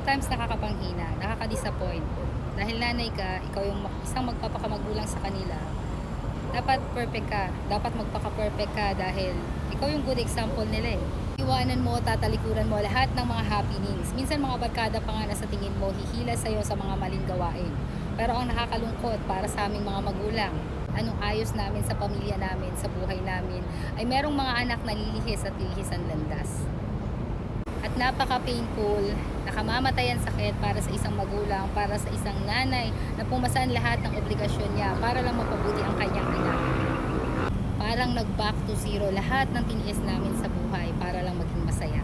Sometimes nakakapanghina, nakaka-disappoint. Dahil nanay ka, ikaw yung isang magpapakamagulang sa kanila. Dapat perfect ka. Dapat magpaka-perfect ka dahil ikaw yung good example nila eh. Iwanan mo, tatalikuran mo lahat ng mga happenings. Minsan mga barkada pa nga na sa tingin mo, hihila sa'yo sa mga maling gawain. Pero ang nakakalungkot para sa aming mga magulang, anong ayos namin sa pamilya namin, sa buhay namin, ay merong mga anak na lilihis at lilihis ang landas. At napaka-painful, nakamamatayan sakit para sa isang magulang, para sa isang nanay na pumasan lahat ng obligasyon niya para lang mapabuti ang kanyang anak. Parang nag-back to zero lahat ng tiniis namin sa buhay para lang maging masaya.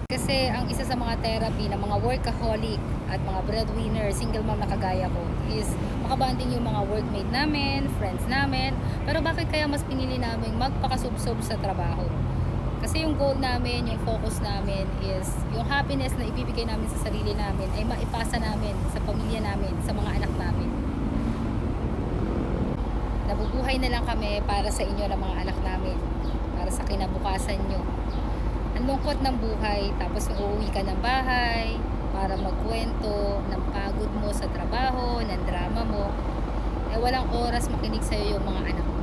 Kasi ang isa sa mga therapy ng mga workaholic at mga breadwinner, single mom na kagaya ko, is makabanding yung mga workmate namin, friends namin. Pero bakit kaya mas pinili namin magpakasubsob sa trabaho? Kasi yung goal namin, yung focus namin is yung happiness na ibibigay namin sa sarili namin ay maipasa namin sa pamilya namin, sa mga anak namin. Nabubuhay na lang kami para sa inyo ng mga anak namin, para sa kinabukasan nyo. Ang lungkot ng buhay, tapos uuwi ka ng bahay para magkwento ng pagod mo sa trabaho, ng drama mo, eh walang oras makinig sa'yo yung mga anak mo.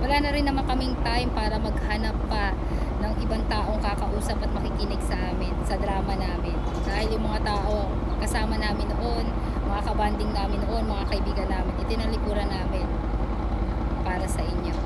Wala na rin naman kaming time para maghanap pa ng ibang taong kakausap at makikinig sa amin, sa drama namin. Dahil yung mga tao kasama namin noon, mga kabanding namin noon, mga kaibigan namin, itinalikuran namin para sa inyo.